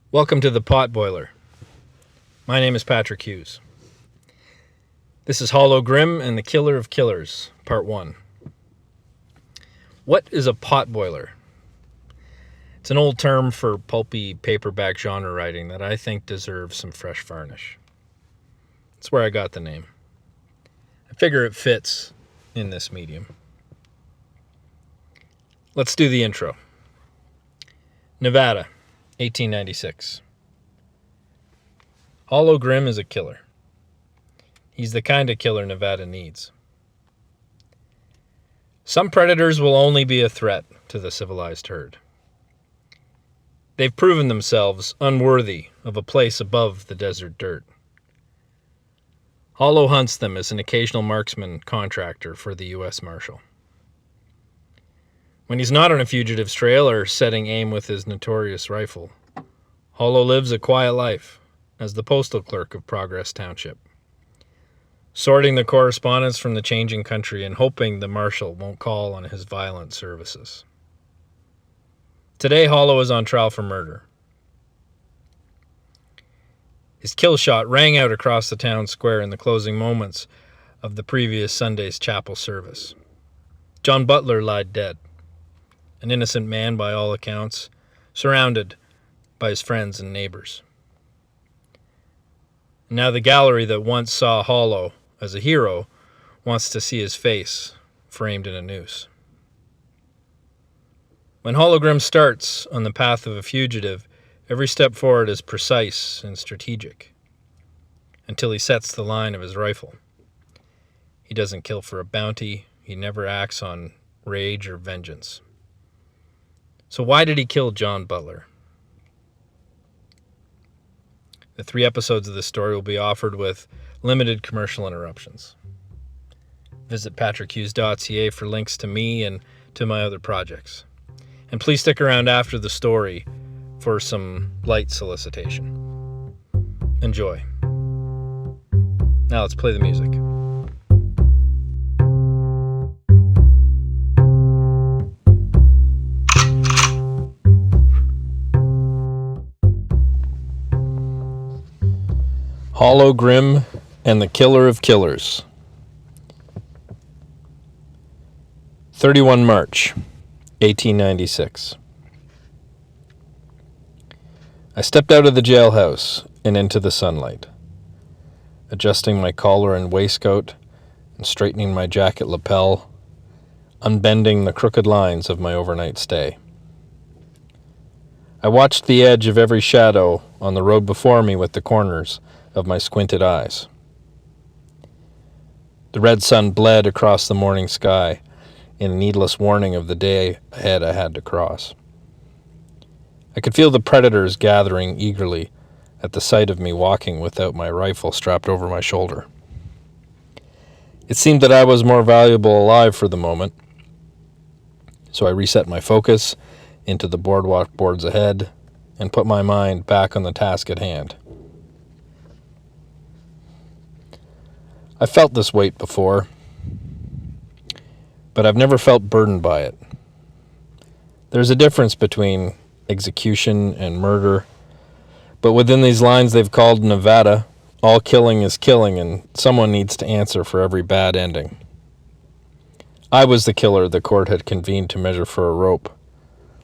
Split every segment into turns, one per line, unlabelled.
Welcome to the Potboiler. My name is Patrick Hughes. This is Hollow Grimm and the Killer of Killers, Part 1. What is a potboiler? It's an old term for pulpy paperback genre writing that I think deserves some fresh varnish. That's where I got the name. I figure it fits in this medium. Let's do the intro. Nevada, 1896. Hollow Grimm is a killer. He's the kind of killer Nevada needs. Some predators will only be a threat to the civilized herd. They've proven themselves unworthy of a place above the desert dirt. Hollow hunts them as an occasional marksman contractor for the US Marshal. When he's not on a fugitive's trail or setting aim with his notorious rifle, Hollow lives a quiet life as the Postal Clerk of Progress Township, sorting the correspondence from the changing country and hoping the Marshal won't call on his violent services. Today, Hollow is on trial for murder. His kill shot rang out across the town square in the closing moments of the previous Sunday's chapel service. John Butler lied dead, an innocent man by all accounts, surrounded by his friends and neighbors. And now the gallery that once saw Hollow as a hero wants to see his face framed in a noose. When Hollow Grimm starts on the path of a fugitive, every step forward is precise and strategic, until he sets the line of his rifle. He doesn't kill for a bounty. He never acts on rage or vengeance. So why did he kill John Butler? The 3 episodes of this story will be offered with limited commercial interruptions. Visit patrickhughes.ca for links to me and to my other projects. And please stick around after the story for some light solicitation. Enjoy. Now let's play the music. Hollow Grimm and the Killer of Killers. 31 March, 1896. I stepped out of the jailhouse and into the sunlight, adjusting my collar and waistcoat and straightening my jacket lapel, unbending the crooked lines of my overnight stay. I watched the edge of every shadow on the road before me with the corners of my squinted eyes. The red sun bled across the morning sky in a needless warning of the day ahead I had to cross. I could feel the predators gathering eagerly at the sight of me walking without my rifle strapped over my shoulder. It seemed that I was more valuable alive for the moment, so I reset my focus into the boardwalk boards ahead and put my mind back on the task at hand. I felt this weight before, but I've never felt burdened by it. There's a difference between execution and murder, but within these lines they've called Nevada, all killing is killing, and someone needs to answer for every bad ending. I was the killer the court had convened to measure for a rope,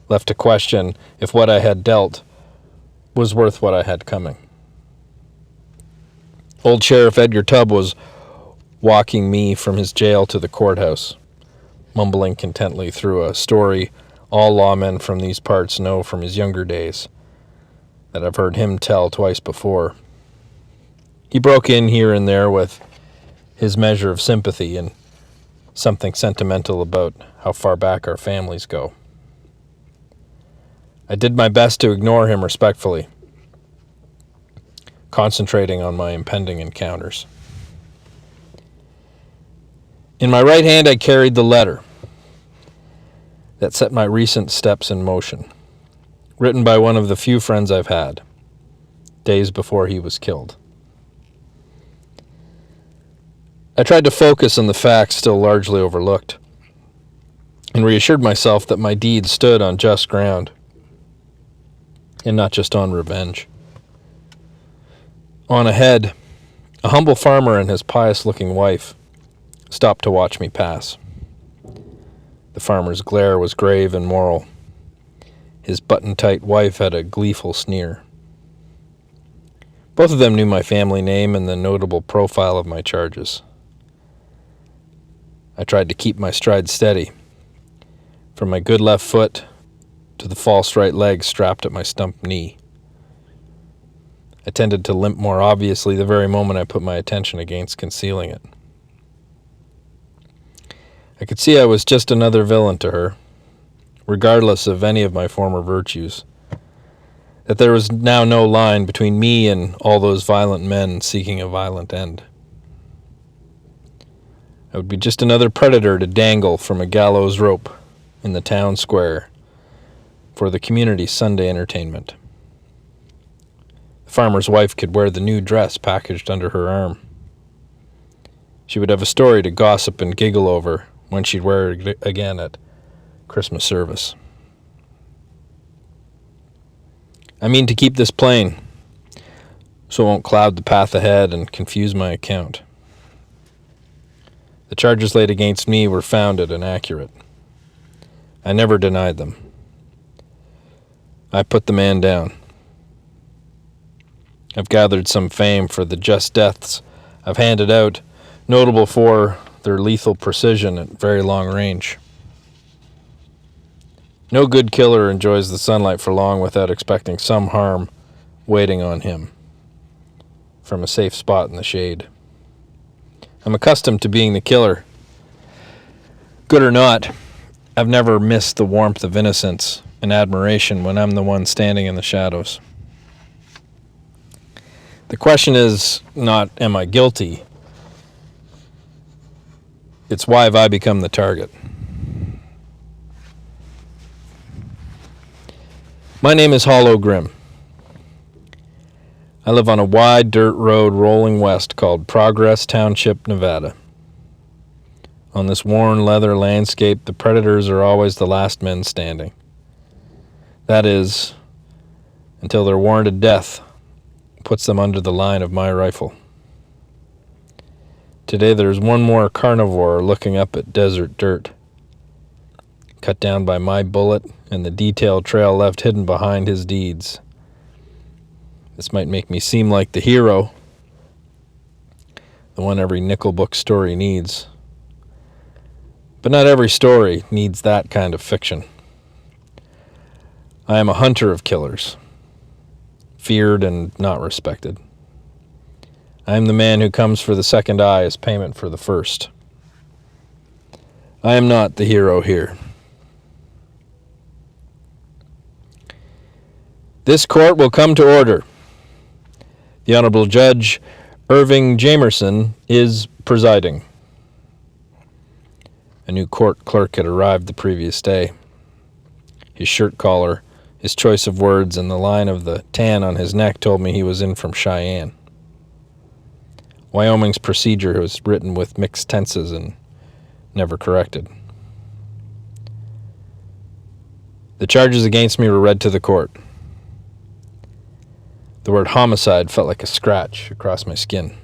left to question if what I had dealt was worth what I had coming. Old Sheriff Edgar Tubb was walking me from his jail to the courthouse, mumbling contentedly through a story all lawmen from these parts know from his younger days that I've heard him tell twice before. He broke in here and there with his measure of sympathy and something sentimental about how far back our families go. I did my best to ignore him respectfully, concentrating on my impending encounters. In my right hand I carried the letter that set my recent steps in motion, written by one of the few friends I've had, days before he was killed. I tried to focus on the facts still largely overlooked, and reassured myself that my deed stood on just ground. and not just on revenge. On ahead, a humble farmer and his pious-looking wife stopped to watch me pass. The farmer's glare was grave and moral. His button-tight wife had a gleeful sneer. Both of them knew my family name and the notable profile of my charges. I tried to keep my stride steady, from my good left foot to the false right leg strapped at my stump knee. I tended to limp more obviously the very moment I put my attention against concealing it. I could see I was just another villain to her, regardless of any of my former virtues, that there was now no line between me and all those violent men seeking a violent end. I would be just another predator to dangle from a gallows rope in the town square for the community's Sunday entertainment. The farmer's wife could wear the new dress packaged under her arm. She would have a story to gossip and giggle over when she'd wear it again at Christmas service. I mean to keep this plain, so it won't cloud the path ahead and confuse my account. The charges laid against me were founded and accurate. I never denied them. I put the man down. I've gathered some fame for the just deaths I've handed out, notable for their lethal precision at very long range. No good killer enjoys the sunlight for long without expecting some harm waiting on him from a safe spot in the shade. I'm accustomed to being the killer. Good or not, I've never missed the warmth of innocence and admiration when I'm the one standing in the shadows. The question is not, am I guilty? It's why have I become the target? My name is Hollow Grim. I live on a wide dirt road rolling west called Progress Township, Nevada. On this worn leather landscape, the predators are always the last men standing. That is, until their warranted death puts them under the line of my rifle. Today there's one more carnivore looking up at desert dirt, cut down by my bullet and the detailed trail left hidden behind his deeds. This might make me seem like the hero, the one every nickel book story needs. But not every story needs that kind of fiction. I am a hunter of killers, feared and not respected. I am the man who comes for the second eye as payment for the first. I am not the hero here. This court will come to order. The Honorable Judge Irving Jamerson is presiding. A new court clerk had arrived the previous day. His shirt collar, his choice of words, and the line of the tan on his neck told me he was in from Cheyenne. Wyoming's procedure was written with mixed tenses and never corrected. The charges against me were read to the court. The word homicide felt like a scratch across my skin.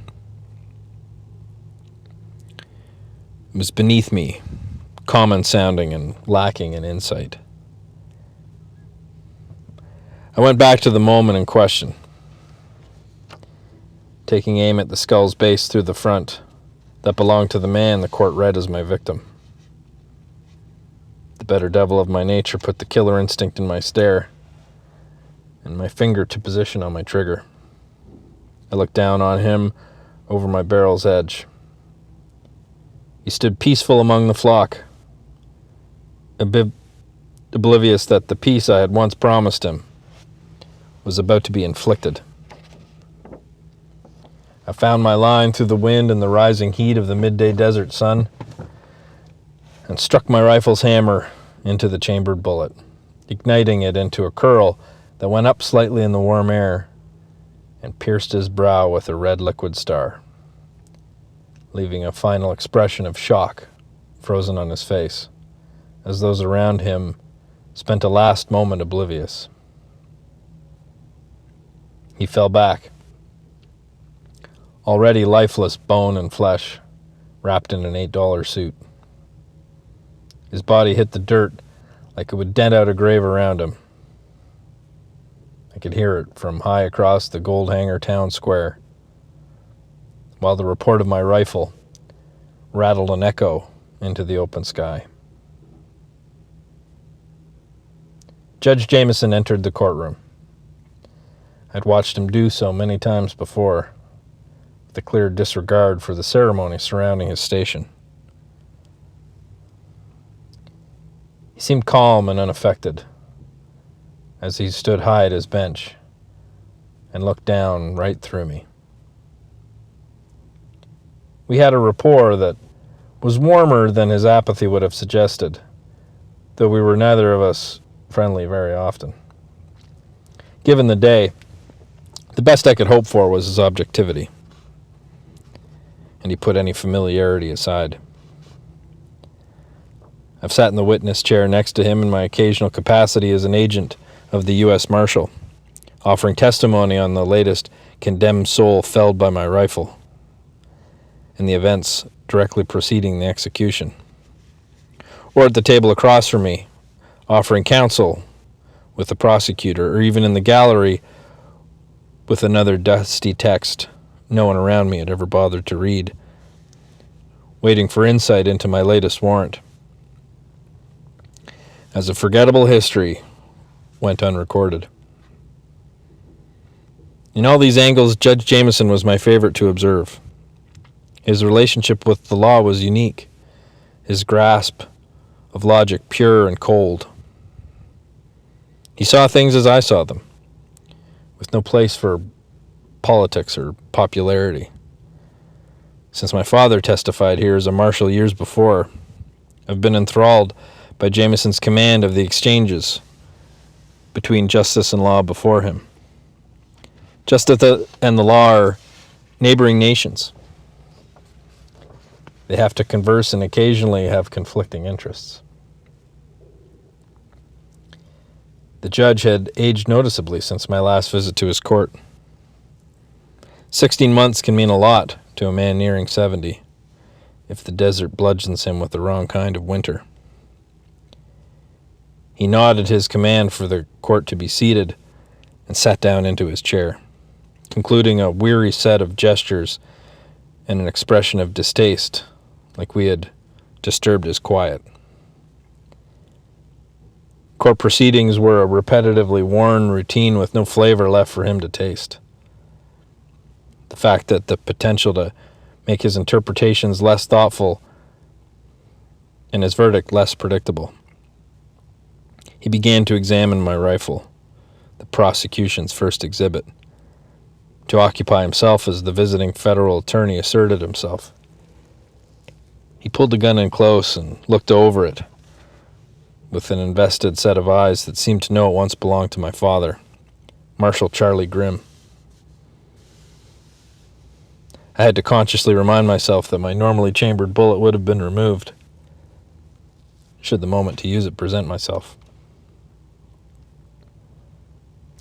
It was beneath me, common sounding and lacking in insight. I went back to the moment in question, taking aim at the skull's base through the front that belonged to the man the court read as my victim. The better devil of my nature put the killer instinct in my stare and my finger to position on my trigger. I looked down on him over my barrel's edge. He stood peaceful among the flock, oblivious that the peace I had once promised him was about to be inflicted. I found my line through the wind and the rising heat of the midday desert sun and struck my rifle's hammer into the chambered bullet, igniting it into a curl that went up slightly in the warm air and pierced his brow with a red liquid star, leaving a final expression of shock frozen on his face, as those around him spent a last moment oblivious. He fell back, already lifeless bone and flesh, wrapped in an $8 suit. His body hit the dirt like it would dent out a grave around him. I could hear it from high across the Goldhanger town square, while the report of my rifle rattled an echo into the open sky. Judge Jameson entered the courtroom. I'd watched him do so many times before, with a clear disregard for the ceremony surrounding his station. He seemed calm and unaffected as he stood high at his bench and looked down right through me. We had a rapport that was warmer than his apathy would have suggested, though we were neither of us friendly very often. Given the day, the best I could hope for was his objectivity, and he put any familiarity aside. I've sat in the witness chair next to him in my occasional capacity as an agent of the US Marshal, offering testimony on the latest condemned soul felled by my rifle and the events directly preceding the execution. Or at the table across from me, offering counsel with the prosecutor, or even in the gallery with another dusty text no one around me had ever bothered to read, waiting for insight into my latest warrant. As a forgettable history went unrecorded. In all these angles, Judge Jameson was my favorite to observe. His relationship with the law was unique, his grasp of logic pure and cold. He saw things as I saw them, with no place for politics or popularity. Since my father testified here as a marshal years before, I've been enthralled by Jameson's command of the exchanges between justice and law before him. Justice and the law are neighboring nations. They have to converse and occasionally have conflicting interests. The judge had aged noticeably since my last visit to his court. 16 months can mean a lot to a man nearing 70 if the desert bludgeons him with the wrong kind of winter. He nodded his command for the court to be seated and sat down into his chair, concluding a weary set of gestures and an expression of distaste, like we had disturbed his quiet. Court proceedings were a repetitively worn routine with no flavor left for him to taste. The fact that the potential to make his interpretations less thoughtful and his verdict less predictable. He began to examine my rifle, the prosecution's first exhibit, to occupy himself as the visiting federal attorney asserted himself. He pulled the gun in close and looked over it with an invested set of eyes that seemed to know it once belonged to my father, Marshal Charlie Grimm. I had to consciously remind myself that my normally chambered bullet would have been removed, should the moment to use it present myself.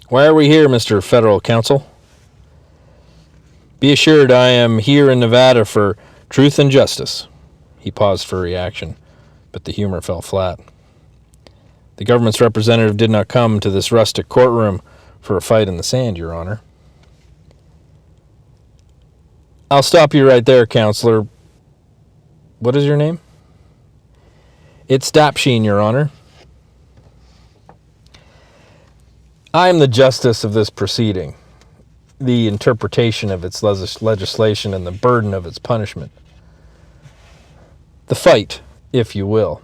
Why are we here, Mr. Federal Counsel? Be assured I am here in Nevada for truth and justice. He paused for reaction, but the humor fell flat. The government's representative did not come to this rustic courtroom for a fight in the sand, Your Honor. I'll stop you right there, Counselor. What is your name? It's Dapsheen, Your Honor. I am the justice of this proceeding, the interpretation of its legislation and the burden of its punishment. The fight, if you will.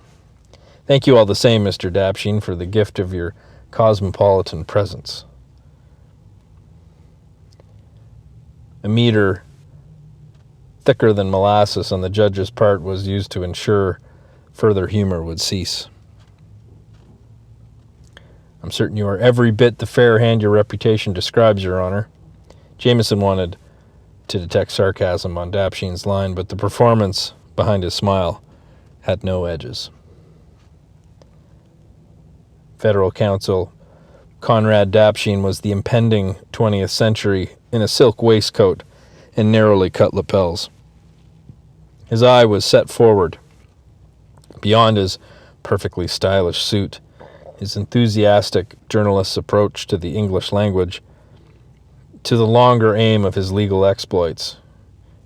Thank you all the same, Mr. Dapsheen, for the gift of your cosmopolitan presence. A meter thicker than molasses on the judge's part was used to ensure further humor would cease. I'm certain you are every bit the fair hand your reputation describes, Your Honor. Jameson wanted to detect sarcasm on Dapsheen's line, but the performance behind his smile had no edges. Federal counsel Conrad Dapsheen was the impending 20th century in a silk waistcoat and narrowly cut lapels. His eye was set forward. Beyond his perfectly stylish suit, his enthusiastic journalist's approach to the English language, to the longer aim of his legal exploits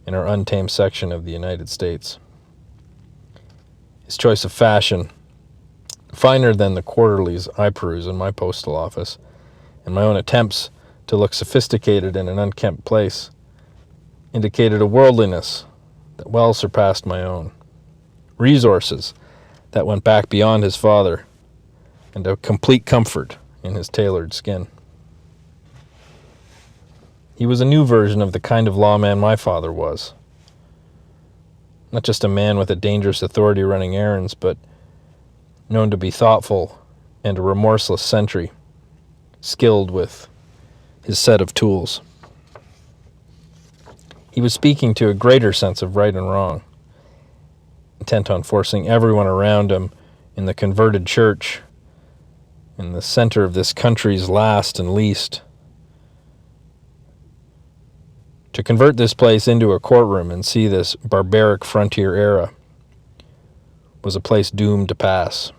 in our untamed section of the United States. His choice of fashion, finer than the quarterlies I peruse in my postal office, and my own attempts to look sophisticated in an unkempt place, indicated a worldliness that well surpassed my own, resources that went back beyond his father, and a complete comfort in his tailored skin. He was a new version of the kind of lawman my father was. Not just a man with a dangerous authority running errands, but known to be thoughtful and a remorseless sentry, skilled with his set of tools. He was speaking to a greater sense of right and wrong, intent on forcing everyone around him in the converted church, in the center of this country's last and least, to convert this place into a courtroom and see this barbaric frontier era was a place doomed to pass.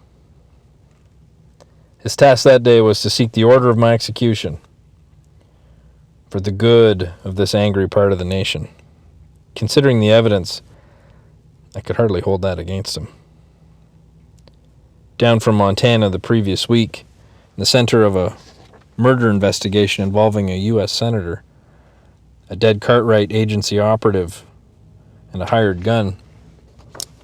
His task that day was to seek the order of my execution for the good of this angry part of the nation. Considering the evidence, I could hardly hold that against him. Down from Montana the previous week, in the center of a murder investigation involving a U.S. senator, a dead Cartwright agency operative, and a hired gun,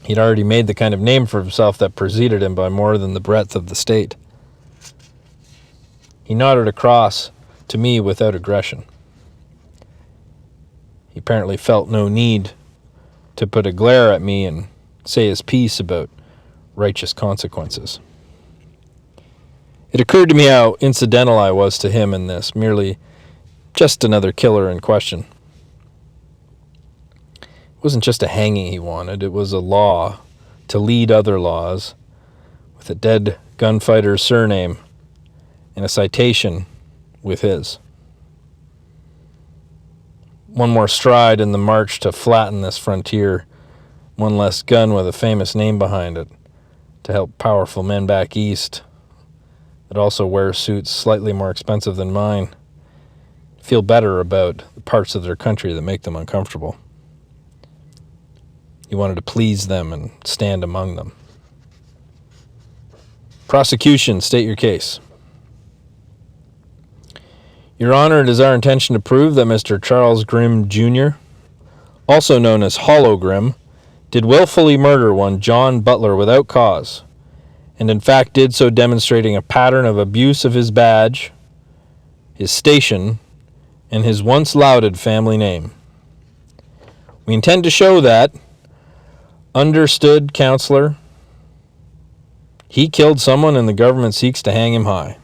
he'd already made the kind of name for himself that preceded him by more than the breadth of the state. He nodded across to me without aggression. He apparently felt no need to put a glare at me and say his piece about righteous consequences. It occurred to me how incidental I was to him in this, merely just another killer in question. It wasn't just a hanging he wanted, it was a law to lead other laws with a dead gunfighter's surname and a citation with his. One more stride in the march to flatten this frontier, one less gun with a famous name behind it to help powerful men back east that also wear suits slightly more expensive than mine feel better about the parts of their country that make them uncomfortable. He wanted to please them and stand among them. Prosecution, state your case. Your Honor, it is our intention to prove that Mr. Charles Grimm, Jr., also known as Hollow Grimm, did willfully murder one John Butler without cause, and in fact did so demonstrating a pattern of abuse of his badge, his station, and his once lauded family name. We intend to show that, understood, Counselor, he killed someone and the government seeks to hang him high.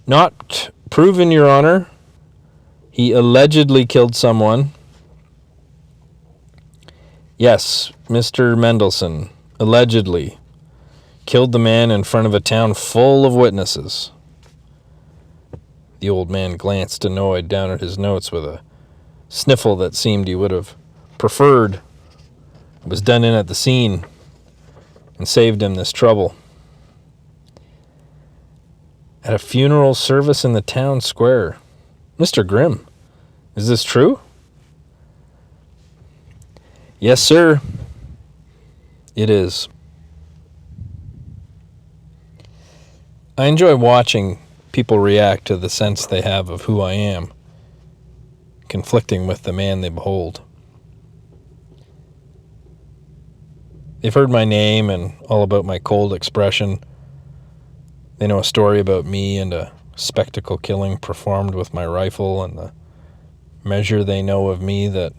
Not proven, Your Honor. He allegedly killed someone. Yes, Mr. Mendelson allegedly killed the man in front of a town full of witnesses. The old man glanced annoyed down at his notes with a sniffle that seemed he would have preferred it was done in at the scene and saved him this trouble. At a funeral service in the town square. Mr. Grimm, is this true? Yes, sir. It is. I enjoy watching people react to the sense they have of who I am, conflicting with the man they behold. They've heard my name and all about my cold expression. They know a story about me and a spectacle killing performed with my rifle, and the measure they know of me that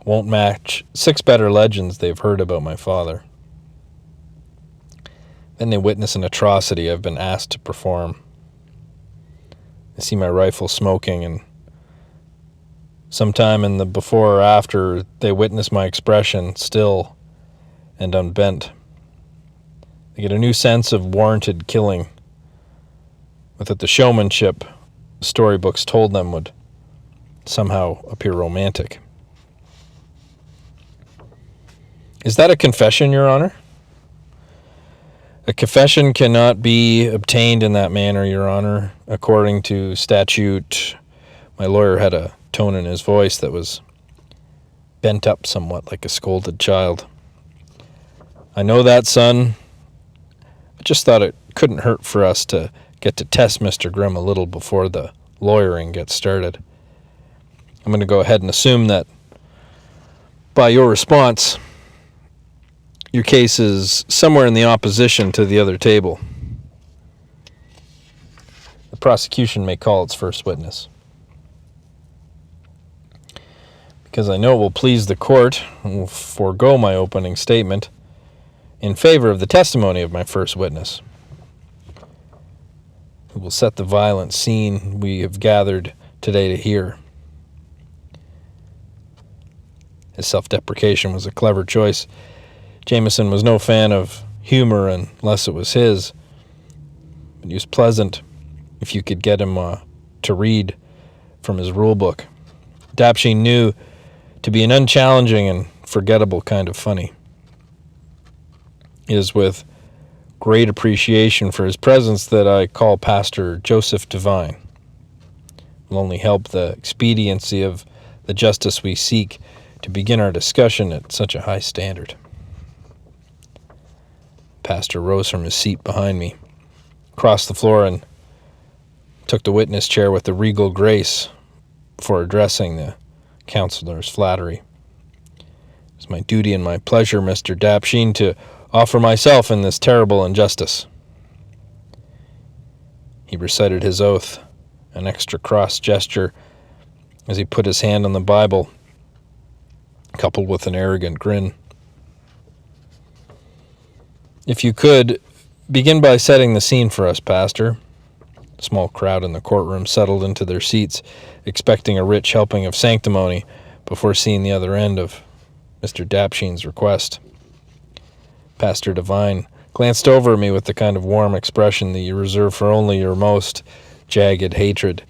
won't match 6 better legends they've heard about my father. Then they witness an atrocity I've been asked to perform. They see my rifle smoking, and sometime in the before or after, they witness my expression still and unbent. They get a new sense of warranted killing without the showmanship storybooks told them would somehow appear romantic. Is that a confession, Your Honor? A confession cannot be obtained in that manner, Your Honor. According to statute, my lawyer had a tone in his voice that was bent up somewhat like a scolded child. I know that, son. I just thought it couldn't hurt for us to get to test Mr. Grimm a little before the lawyering gets started. I'm going to go ahead and assume that by your response, your case is somewhere in the opposition to the other table. The prosecution may call its first witness. Because I know it will please the court, I will forego my opening statement in favor of the testimony of my first witness, who will set the violent scene we have gathered today to hear. His self-deprecation was a clever choice. Jameson was no fan of humor unless it was his, but he was pleasant if you could get him to read from his rule book. Dapsheen knew to be an unchallenging and forgettable kind of funny. It is with great appreciation for his presence that I call Pastor Joseph Devine. It will only help the expediency of the justice we seek to begin our discussion at such a high standard. Pastor rose from his seat behind me, crossed the floor, and took the witness chair with a regal grace before addressing the counselor's flattery. It is my duty and my pleasure, Mr. Dapsheen, to offer myself in this terrible injustice. He recited his oath, an extra cross gesture, as he put his hand on the Bible, coupled with an arrogant grin. If you could, begin by setting the scene for us, Pastor. A small crowd in the courtroom settled into their seats, expecting a rich helping of sanctimony before seeing the other end of Mr. Dapsheen's request. Pastor Devine glanced over at me with the kind of warm expression that you reserve for only your most jagged hatred,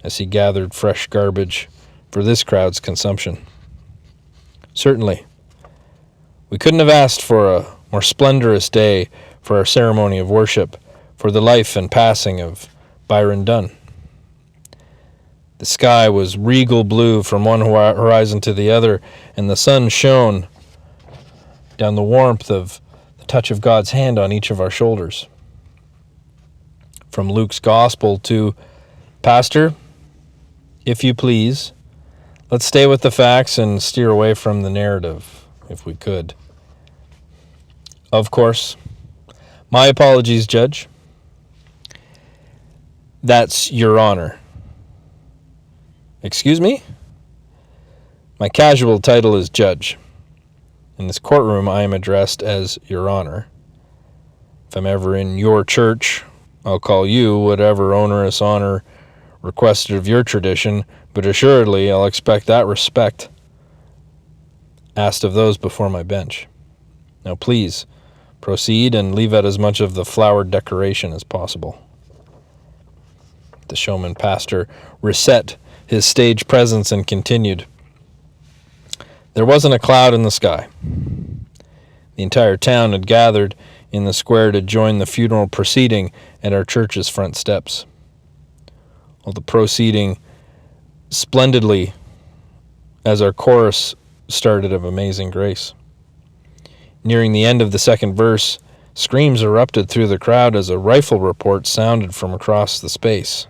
as he gathered fresh garbage for this crowd's consumption. Certainly, we couldn't have asked for a more splendorous day for our ceremony of worship, for the life and passing of Byron Dunn. The sky was regal blue from one horizon to the other, and the sun shone down the warmth of the touch of God's hand on each of our shoulders. From Luke's Gospel to, Pastor, if you please, let's stay with the facts and steer away from the narrative, if we could. Of course. My apologies, Judge. That's Your Honor. Excuse me? My casual title is Judge. In this courtroom, I am addressed as Your Honor. If I'm ever in your church, I'll call you whatever onerous honor requested of your tradition, but assuredly I'll expect that respect asked of those before my bench. Now please, proceed and leave out as much of the flowered decoration as possible. The showman pastor reset his stage presence and continued. There wasn't a cloud in the sky. The entire town had gathered in the square to join the funeral proceeding at our church's front steps. All the proceeding splendidly as our chorus started of Amazing Grace. Nearing the end of the second verse, screams erupted through the crowd as a rifle report sounded from across the space.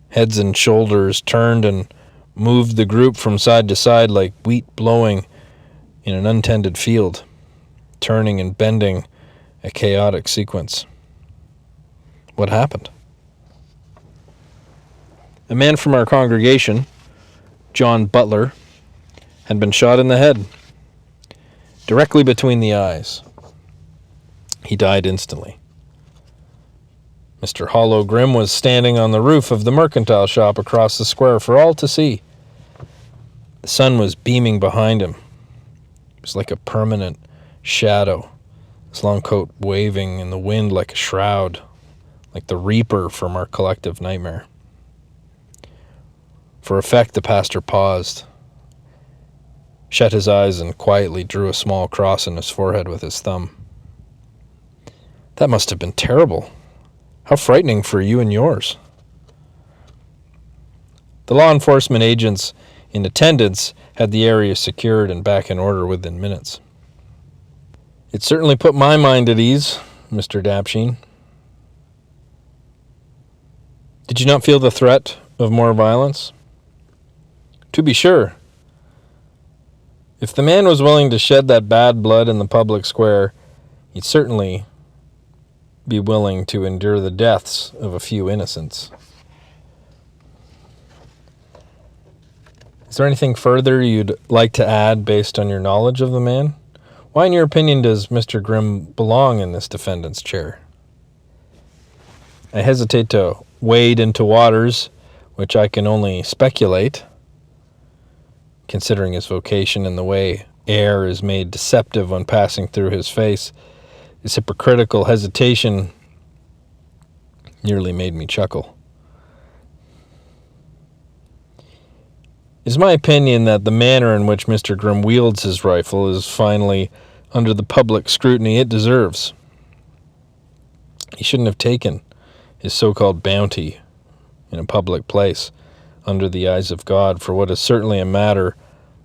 Heads and shoulders turned and moved the group from side to side like wheat blowing in an untended field, turning and bending a chaotic sequence. What happened? A man from our congregation, John Butler, had been shot in the head, directly between the eyes. He died instantly. Mr. Hollow Grimm was standing on the roof of the mercantile shop across the square for all to see. The sun was beaming behind him. It was like a permanent shadow, his long coat waving in the wind like a shroud, like the reaper from our collective nightmare. For effect, the pastor paused, shut his eyes, and quietly drew a small cross on his forehead with his thumb. That must have been terrible. How frightening for you and yours. The law enforcement agents in attendance had the area secured and back in order within minutes. It certainly put my mind at ease, Mr. Dapsheen. Did you not feel the threat of more violence? To be sure. If the man was willing to shed that bad blood in the public square, he'd certainly be willing to endure the deaths of a few innocents. Is there anything further you'd like to add based on your knowledge of the man? Why, in your opinion, does Mr. Grimm belong in this defendant's chair? I hesitate to wade into waters which I can only speculate, considering his vocation and the way air is made deceptive when passing through his face. His hypocritical hesitation nearly made me chuckle. It is my opinion that the manner in which Mr. Grimm wields his rifle is finally under the public scrutiny it deserves. He shouldn't have taken his so-called bounty in a public place under the eyes of God for what is certainly a matter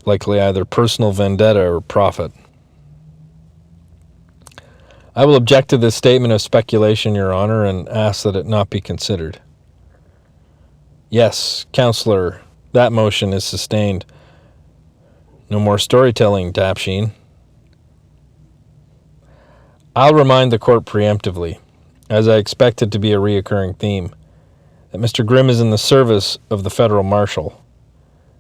likely either personal vendetta or profit. I will object to this statement of speculation, Your Honor, and ask that it not be considered. Yes, Counselor, that motion is sustained. No more storytelling, Dapsheen. I'll remind the court preemptively, as I expect it to be a reoccurring theme, that Mr. Grimm is in the service of the federal marshal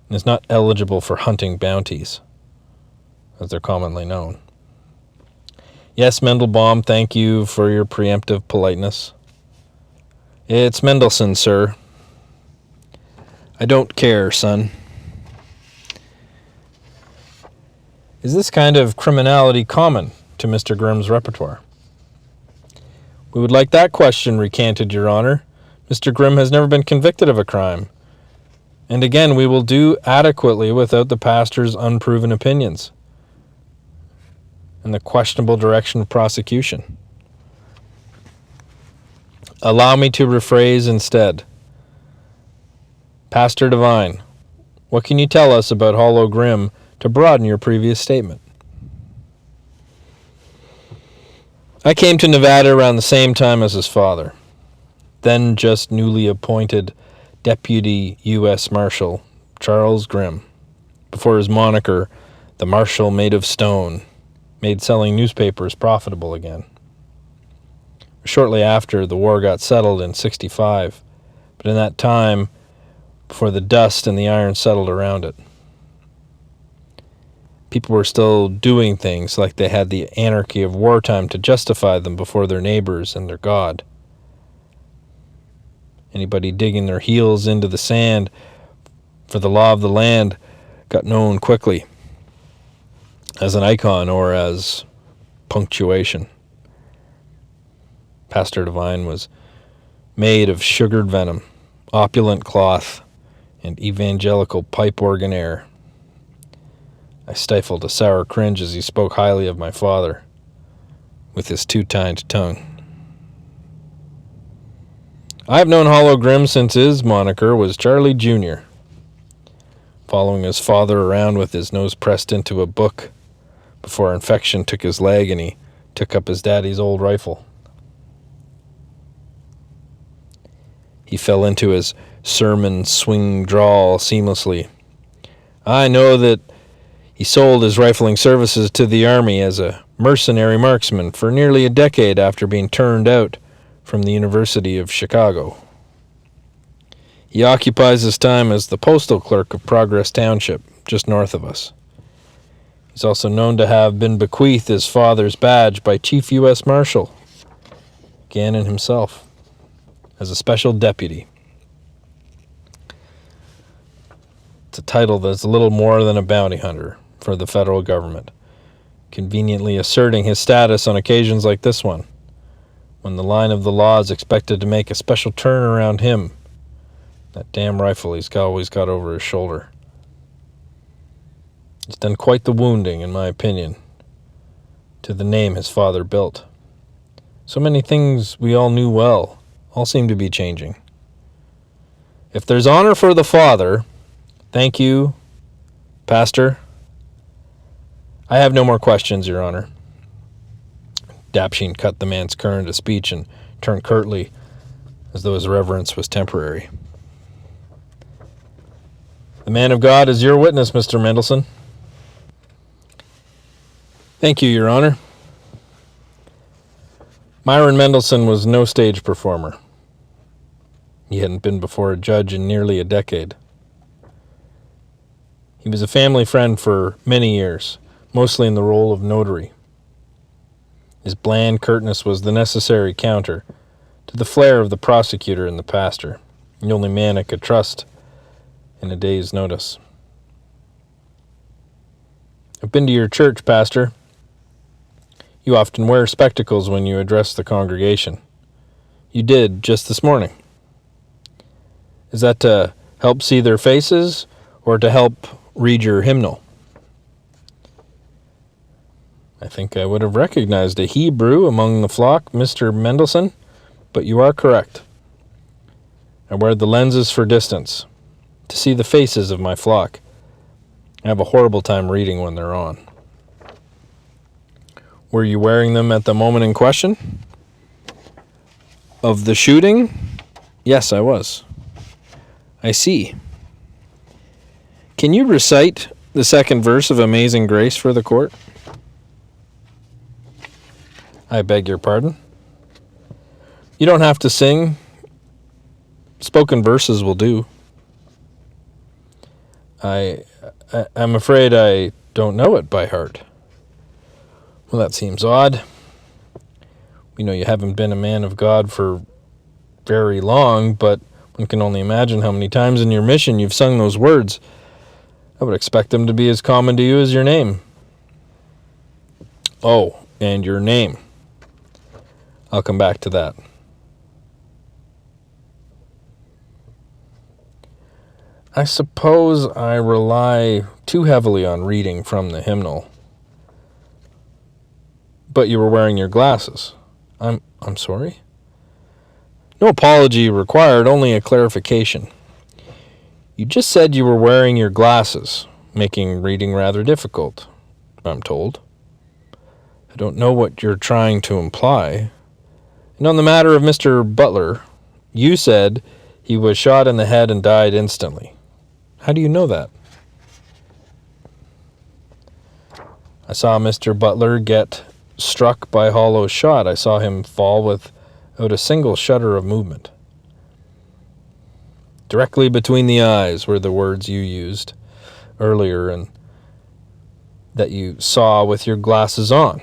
and is not eligible for hunting bounties, as they're commonly known. Yes, Mendelbaum, thank you for your preemptive politeness. It's Mendelson, sir. I don't care, son. Is this kind of criminality common to Mr. Grimm's repertoire? We would like that question recanted, Your Honor. Mr. Grimm has never been convicted of a crime. And again, we will do adequately without the pastor's unproven opinions and the questionable direction of prosecution. Allow me to rephrase instead. Pastor Devine, what can you tell us about Hollow Grimm to broaden your previous statement? I came to Nevada around the same time as his father, then just newly appointed Deputy US Marshal Charles Grimm, before his moniker, the Marshal Made of Stone, made selling newspapers profitable again. Shortly after, the war got settled in '65, but in that time, before the dust and the iron settled around it, people were still doing things like they had the anarchy of wartime to justify them before their neighbors and their God. Anybody digging their heels into the sand for the law of the land got known quickly as an icon or as punctuation. Pastor Devine was made of sugared venom, opulent cloth, and evangelical pipe organ air. I stifled a sour cringe as he spoke highly of my father with his two-tined tongue. I have known Hollow Grimm since his moniker was Charlie Jr., following his father around with his nose pressed into a book before infection took his leg and he took up his daddy's old rifle. He fell into his sermon swing drawl seamlessly. I know that he sold his rifling services to the Army as a mercenary marksman for nearly a decade after being turned out from the University of Chicago. He occupies his time as the Postal Clerk of Progress Township, just north of us. He's also known to have been bequeathed his father's badge by Chief US Marshal Gannon himself as a special deputy. It's a title that's little more than a bounty hunter for the federal government, conveniently asserting his status on occasions like this one, when the line of the law is expected to make a special turn around him. That damn rifle he's always got over his shoulder. He's done quite the wounding, in my opinion, to the name his father built. So many things we all knew well all seem to be changing. If there's honor for the father, thank you, Pastor. I have no more questions, Your Honor. Dapsheen cut the man's current of speech and turned curtly, as though his reverence was temporary. The man of God is your witness, Mr. Mendelsohn. Thank you, Your Honor. Myron Mendelsohn was no stage performer. He hadn't been before a judge in nearly a decade. He was a family friend for many years, mostly in the role of notary. His bland curtness was the necessary counter to the flair of the prosecutor and the pastor, the only man I could trust in a day's notice. I've been to your church, Pastor. You often wear spectacles when you address the congregation. You did just this morning. Is that to help see their faces or to help read your hymnal? I think I would have recognized a Hebrew among the flock, Mr. Mendelsohn, but you are correct. I wear the lenses for distance, to see the faces of my flock. I have a horrible time reading when they're on. Were you wearing them at the moment in question? Of the shooting? Yes, I was. I see. Can you recite the second verse of Amazing Grace for the court? I beg your pardon? You don't have to sing. Spoken verses will do. I'm afraid I don't know it by heart. Well, that seems odd. We know you haven't been a man of God for very long, but one can only imagine how many times in your mission you've sung those words. I would expect them to be as common to you as your name. Oh, and your name. I'll come back to that. I suppose I rely too heavily on reading from the hymnal. But you were wearing your glasses. I'm sorry? No apology required, only a clarification. You just said you were wearing your glasses, making reading rather difficult, I'm told. I don't know what you're trying to imply. And on the matter of Mr. Butler, you said he was shot in the head and died instantly. How do you know that? I saw Mr. Butler get struck by Hollow's shot. I saw him fall without a single shudder of movement. Directly between the eyes were the words you used earlier and that you saw with your glasses on.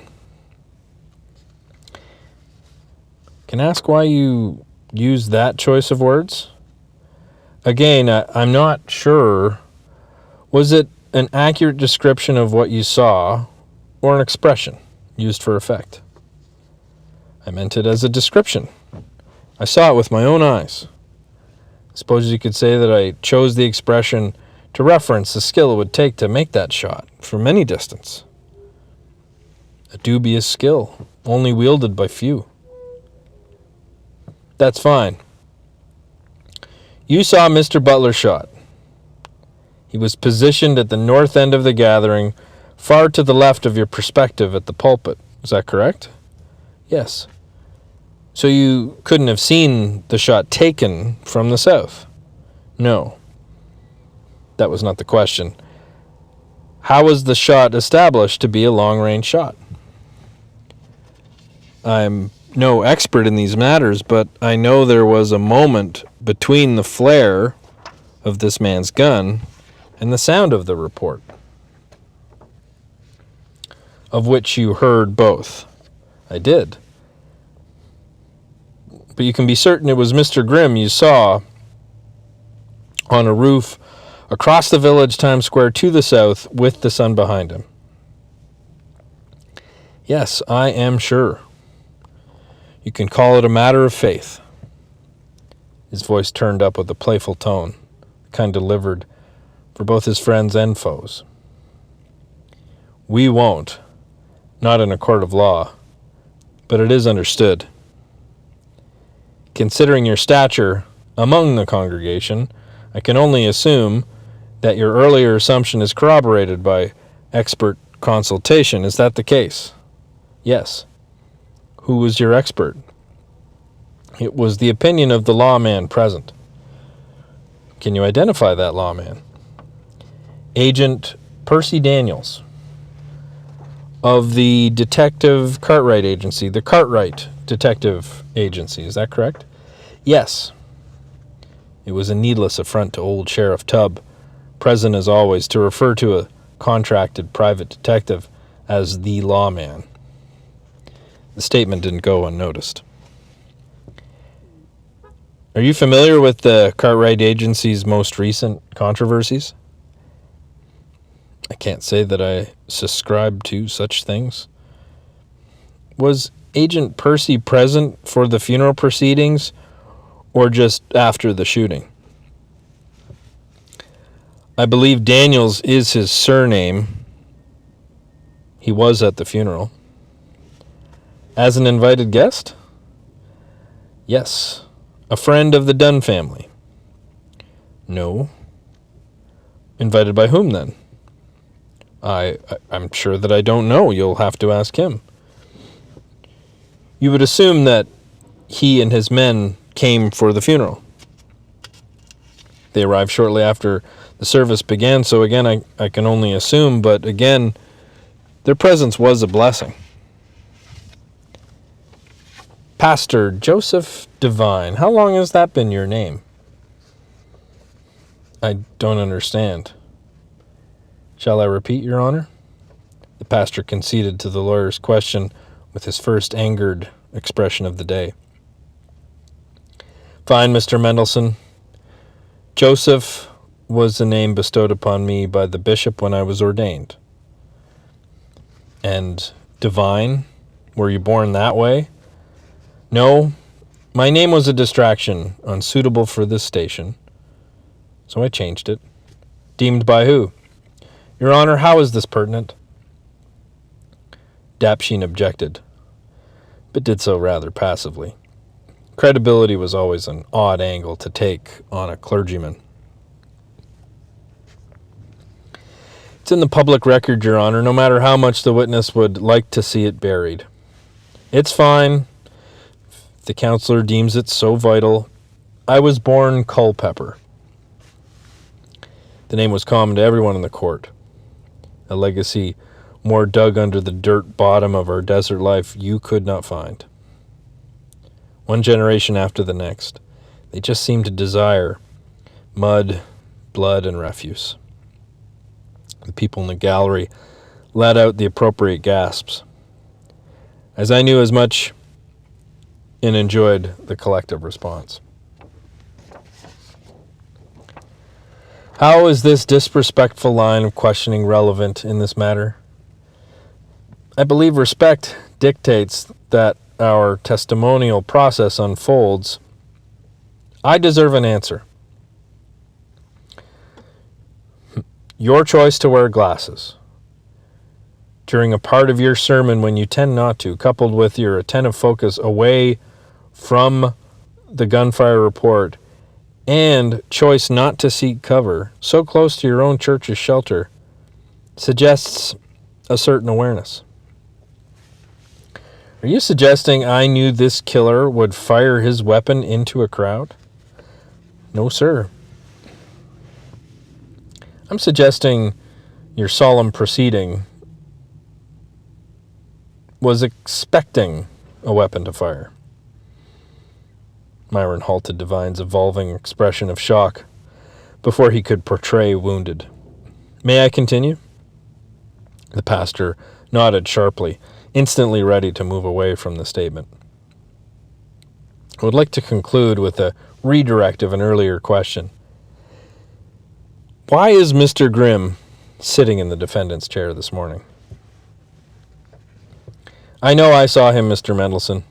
Can I ask why you used that choice of words? Again, I'm not sure. Was it an accurate description of what you saw or an expression used for effect? I meant it as a description. I saw it with my own eyes. I suppose you could say that I chose the expression to reference the skill it would take to make that shot from any distance. A dubious skill, only wielded by few. That's fine. You saw Mr. Butler shot. He was positioned at the north end of the gathering, far to the left of your perspective at the pulpit. Is that correct? Yes. So you couldn't have seen the shot taken from the south? No. That was not the question. How was the shot established to be a long-range shot? I'm no expert in these matters, but I know there was a moment between the flare of this man's gun and the sound of the report, of which you heard both. I did. But you can be certain it was Mr. Grimm you saw on a roof across the village Times Square to the south with the sun behind him. Yes, I am sure. You can call it a matter of faith. His voice turned up with a playful tone, the kind delivered for both his friends and foes. We won't, not in a court of law, but it is understood. Considering your stature among the congregation, I can only assume that your earlier assumption is corroborated by expert consultation. Is that the case? Yes. Who was your expert? It was the opinion of the lawman present. Can you identify that lawman? Agent Percy Daniels of the Detective Cartwright Agency, the Cartwright Detective Agency. Is that correct? Yes. It was a needless affront to old Sheriff Tubb, present as always, to refer to a contracted private detective as the lawman. The statement didn't go unnoticed. Are you familiar with the Cartwright Agency's most recent controversies? I can't say that I subscribe to such things. Was Agent Percy present for the funeral proceedings or just after the shooting? I believe Daniels is his surname. He was at the funeral. As an invited guest? Yes. A friend of the Dunn family? No. Invited by whom, then? I'm sure that I don't know. You'll have to ask him. You would assume that he and his men came for the funeral. They arrived shortly after the service began, so again, I can only assume, but again, their presence was a blessing. Pastor Joseph Devine, how long has that been your name? I don't understand. Shall I repeat, Your Honor? The pastor conceded to the lawyer's question with his first angered expression of the day. Fine, Mr. Mendelson. Joseph was the name bestowed upon me by the bishop when I was ordained. And Devine, were you born that way? No, my name was a distraction, unsuitable for this station. So I changed it. Deemed by who? Your Honor, how is this pertinent? Dapsheen objected, but did so rather passively. Credibility was always an odd angle to take on a clergyman. It's in the public record, Your Honor, no matter how much the witness would like to see it buried. It's fine. If the counselor deems it so vital. I was born Culpepper. The name was common to everyone in the court. A legacy more dug under the dirt bottom of our desert life you could not find. One generation after the next, they just seemed to desire mud, blood, and refuse. The people in the gallery let out the appropriate gasps, as I knew as much and enjoyed the collective response. How is this disrespectful line of questioning relevant in this matter? I believe respect dictates that our testimonial process unfolds. I deserve an answer. Your choice to wear glasses during a part of your sermon when you tend not to, coupled with your attentive focus away from the gunfire report, and choice not to seek cover so close to your own church's shelter, suggests a certain awareness. Are you suggesting I knew this killer would fire his weapon into a crowd? No, sir. I'm suggesting your solemn proceeding was expecting a weapon to fire. Myron halted Devine's evolving expression of shock before he could portray wounded. May I continue? The pastor nodded sharply, instantly ready to move away from the statement. I would like to conclude with a redirect of an earlier question. Why is Mr. Grimm sitting in the defendant's chair this morning? I know I saw him, Mr. Mendelson.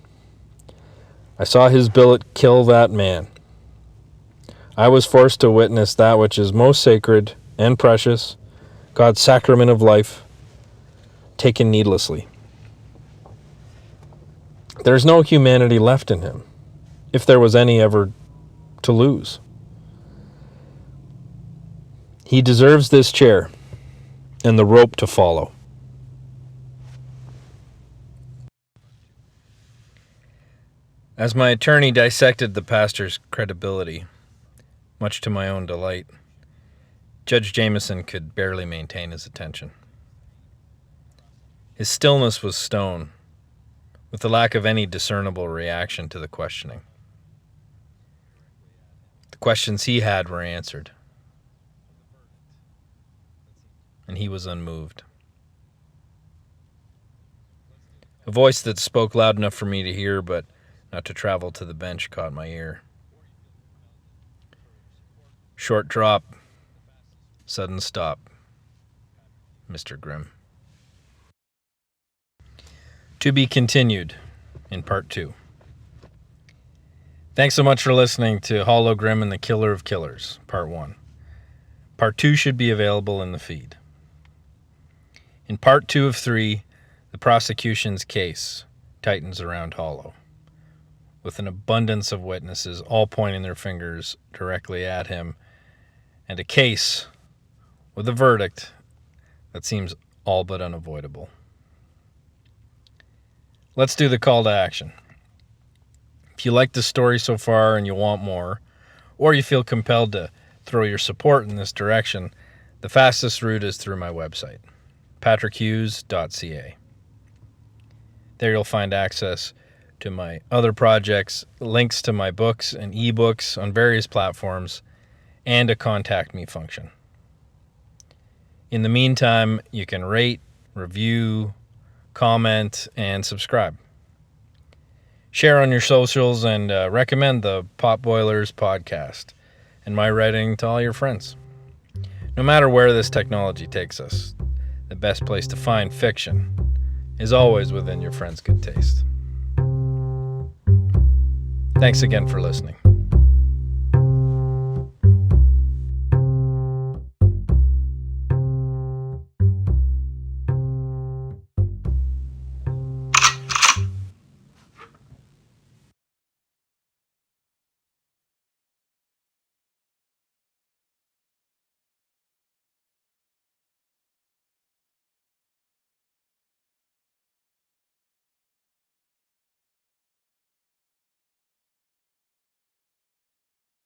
I saw his billet kill that man. I was forced to witness that which is most sacred and precious, God's sacrament of life, taken needlessly. There's no humanity left in him, if there was any ever to lose. He deserves this chair and the rope to follow. As my attorney dissected the pastor's credibility, much to my own delight, Judge Jameson could barely maintain his attention. His stillness was stone, with the lack of any discernible reaction to the questioning. The questions he had were answered, and he was unmoved. A voice that spoke loud enough for me to hear, but not to travel to the bench, caught my ear. Short drop, sudden stop, Mr. Grimm. To be continued in part 2. Thanks so much for listening to Hollow Grimm and the Killer of Killers, part 1. Part 2 should be available in the feed. In part 2 of 3, the prosecution's case tightens around Hollow, with an abundance of witnesses all pointing their fingers directly at him, and a case with a verdict that seems all but unavoidable. Let's do the call to action. If you like the story so far and you want more, or you feel compelled to throw your support in this direction, the fastest route is through my website, patrickhughes.ca. There you'll find access to my other projects, links to my books and ebooks on various platforms, and a contact me function. In the meantime, you can rate, review, comment, and subscribe. Share on your socials and recommend the Potboilers podcast and my writing to all your friends. No matter where this technology takes us, the best place to find fiction is always within your friend's good taste. Thanks again for listening.